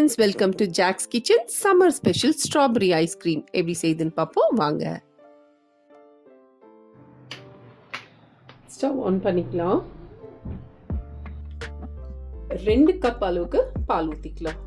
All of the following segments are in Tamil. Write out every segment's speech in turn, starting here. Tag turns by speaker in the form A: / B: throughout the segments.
A: Friends, welcome to jack's kitchen. Summer special strawberry ice cream எப்படி செய்யுதுன்னு பார்ப்போம் வாங்க. ஸ்டவ் ஆன் பண்ணிக்கலாம். 2 கப் அளவுக்கு பால் ஊற்றிக்கலாம்.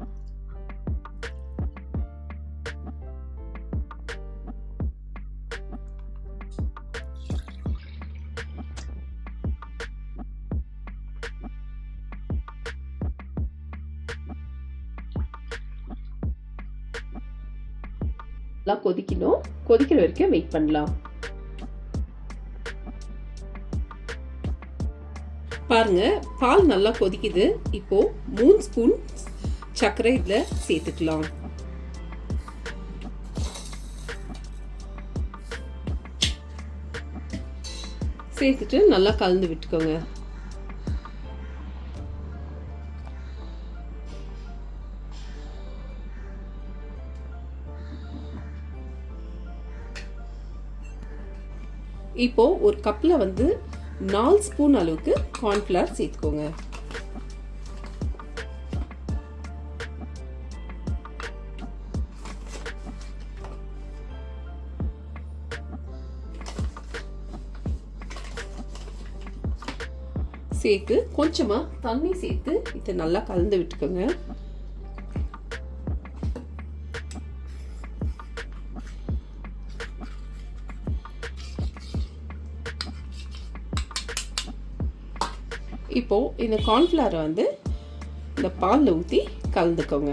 A: கொதிக்கணும். கொதிக்கிற வரைக்கும் வெயிட் பண்ணலாம். பாருங்க, பால் நல்லா கொதிக்குது. இப்போ 3 ஸ்பூன் சர்க்கரை இதுல சேர்த்துக்கலாம். சேர்த்துட்டு நல்லா கலந்து விட்டுக்கோங்க. இப்போ ஒரு கப்ல 4 ஸ்பூன் அளவுக்கு கார்ன்ஃப்ளவர் சேர்த்துக்கோங்க. சேர்த்து கொஞ்சமா தண்ணி சேர்த்து இதை நல்லா கலந்து விட்டுக்கோங்க. இப்போ இந்த கார்ன்ஃப்ளவரை இந்த பாலில் ஊற்றி கலந்துக்கோங்க.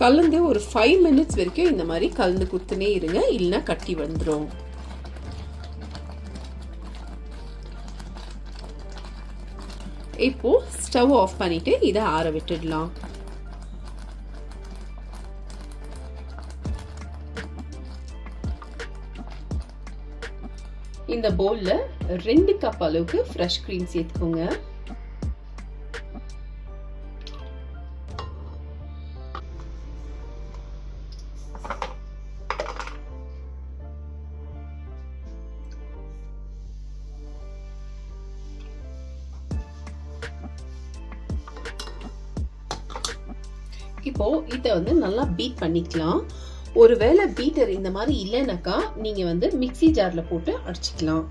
A: கலந்து ஒரு 5 மினிட்ஸ் வரைக்கும் இந்த மாதிரி கலந்து கொடுத்துனே இருங்க, இல்லைன்னா கட்டி வந்துடும். இப்போ ஸ்டவ் ஆஃப் பண்ணிட்டு இதை ஆற விட்டுடலாம். இந்த பவுல்ல 2 கப் அளவுக்கு ஃப்ரெஷ் கிரீம் சேர்த்துக்கோங்க. இப்போ இதை நல்லா பீட் பண்ணிக்கலாம். ஒருவேளை பீட்டர் இந்த மாதிரி இல்லைனாக்கா நீங்க மிக்ஸி ஜார்ல போட்டு அடிச்சுக்கலாம்.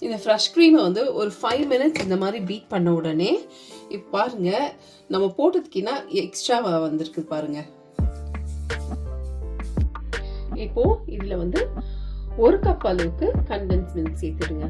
A: இந்த ஃப்ரெஷ் க்ரீமை ஒரு 5 மினிட்ஸ் இந்த மாதிரி பீட் பண்ண உடனே இப்போ பாருங்க, நம்ம போட்டதுக்குன்னா எக்ஸ்ட்ரா வந்திருக்கு பாருங்க. இப்போ இதுல 1 கப் அளவுக்கு கண்டென்ஸ் மில்க் சேர்த்துடுங்க.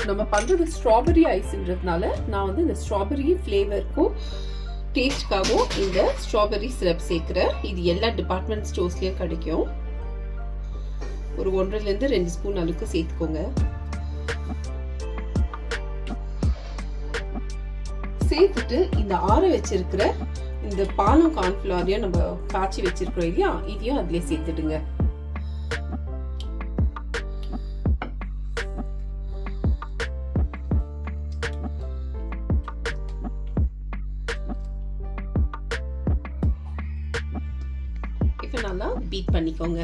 A: நம்ம பண்றது ஸ்ட்ராபெரி ஐஸ்ன்றதுனால நான் இந்த ஸ்ட்ராபெரி ஃப்ளேவருக்கும் டேஸ்ட்காகவும் இந்த ஸ்ட்ராபெரி சிரப் சேர்க்கிறேன். இது எல்லா டிபார்ட்மெண்ட் ஸ்டோர்ஸ்லயும் கிடைக்கும். ஒரு 1.5 to 2 ஸ்பூன் அளவுக்கு சேர்த்துக்கோங்க. சேர்த்துட்டு இந்த ஆற வச்சிருக்கிற இந்த பாலும் கார்ன்ஃப்ளவரையும் நம்ம காய்ச்சி வச்சிருக்கிறோம் இல்லையா, இதையும் அதுல சேர்த்துடுங்க. நல்லா பீட் பண்ணிக்கோங்க.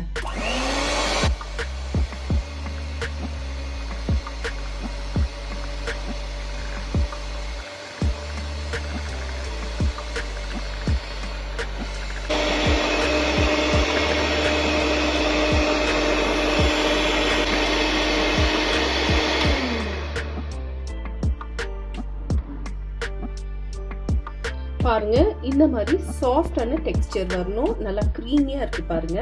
A: பாருங்க இந்த மாதிரி சாஃப்டான டெக்ஸ்சர் வரணும், நல்லா க்ரீமியா இருக்கு பாருங்க.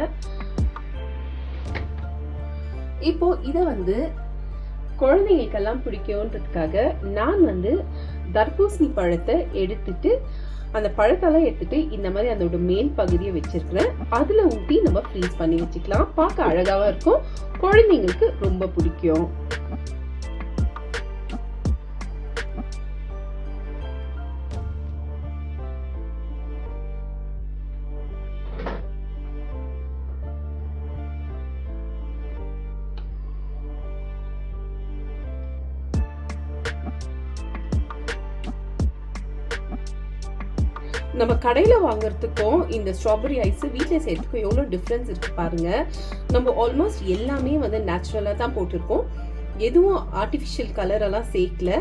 A: இப்போ இதை வந்து குழந்தைங்களுக்கெல்லாம் பிடிக்கும்ன்றதுக்காக நான் வந்து தர்பூசணி பழத்தை எடுத்துட்டு அந்த பழத்தெல்லாம் எடுத்துட்டு இந்த மாதிரி அதோட மேல் பகுதியை வச்சிருக்கிறேன். அதுல ஊட்டி நம்ம ஃப்ரீஸ் பண்ணி வச்சுக்கலாம். பார்க்க அழகாவா இருக்கும், குழந்தைங்களுக்கு ரொம்ப பிடிக்கும். நம்ம கடையில வாங்குறதுக்கும் இந்த ஸ்ட்ராபெரி ஐஸ் வீட்டில் செய்யறதுக்கும் எவ்வளோ டிஃப்ரென்ஸ் இருக்கு பாருங்க. நம்ம ஆல்மோஸ்ட் எல்லாமே வந்து நேச்சுரலாக தான் போட்டிருக்கோம், எதுவும் ஆர்டிஃபிஷியல் கலர் எல்லாம் சேர்க்கல.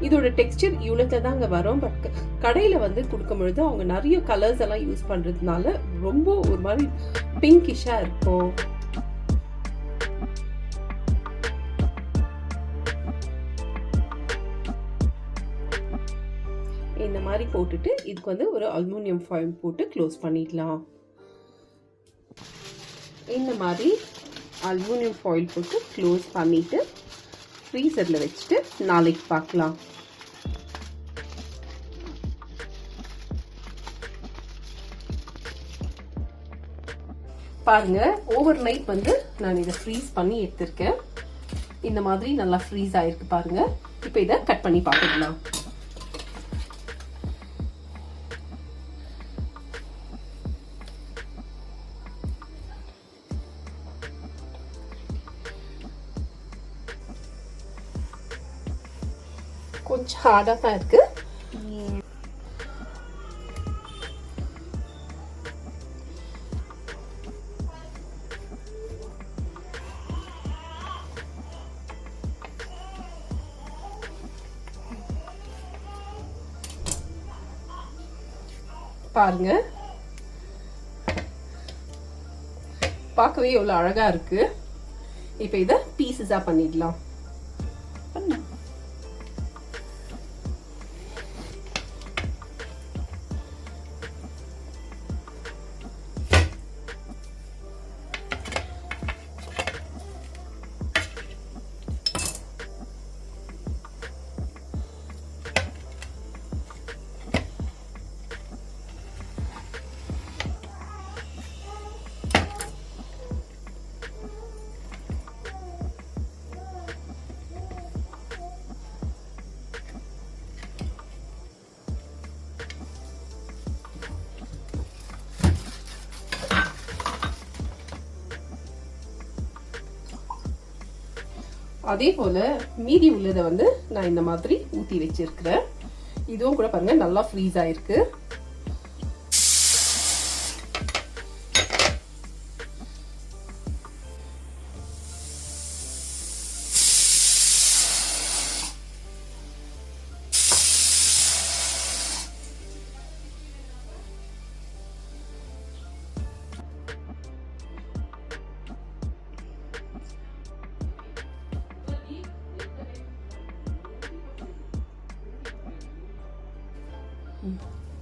A: இதோட டெக்ஸ்டர் இவ்வளோத்துல தான் அங்கே வரும். பட் கடையில் வந்து கொடுக்கும் பொழுது அவங்க நிறைய கலர்ஸ் எல்லாம் யூஸ் பண்ணுறதுனால ரொம்ப ஒரு மாதிரி பிங்கிஷாக இருக்கும். இந்த மாதிரி போட்டுட்டு இதுக்கு வந்து ஒரு அலுமினியம் ஃபாயில் போட்டு க்ளோஸ் பண்ணிடலாம். இந்த மாதிரி அலுமினியம் ஃபாயில் போட்டு க்ளோஸ் பண்ணிட்டு ஃப்ரீசரில் வச்சுட்டு நாளைக்கு பார்க்கலாம். பாருங்க ஓவர் நைட் வந்து நான் இதை ஃப்ரீஸ் பண்ணி எடுத்திருக்கேன். இந்த மாதிரி நல்லா ஃப்ரீஸ் ஆயிருக்கு பாருங்க. இப்போ இதை கட் பண்ணி பார்த்துக்கலாம். கொஞ்சம் ஹார்டாக தான் இருக்கு. பாருங்க பார்க்கவே எவ்வளவு அழகா இருக்கு. இப்போ இதை பீசஸா பண்ணிடலாம். அதே போல மீதி உள்ளதை வந்து நான் இந்த மாதிரி ஊற்றி வச்சிருக்கிறேன். இதுவும் கூட பாருங்க நல்லா ஃப்ரீஸ் ஆயிருக்கு.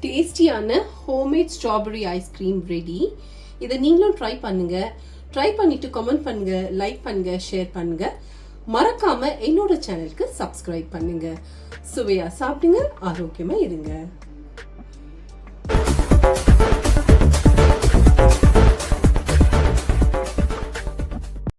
A: டேஸ்டியான ஹோம்மேட் ஸ்ட்ராபெரி ஐஸ்கிரீம் ரெடி. இதை நீங்களும் ட்ரை பண்ணுங்க. ட்ரை பண்ணிட்டு கமெண்ட் பண்ணுங்க, லைக் பண்ணுங்க, ஷேர் பண்ணுங்க. மறக்காம என்னோட சேனலுக்கு சப்ஸ்கிரைப் பண்ணுங்க. சுவையா சாப்பிடுங்க, ஆரோக்கியமா இருங்க.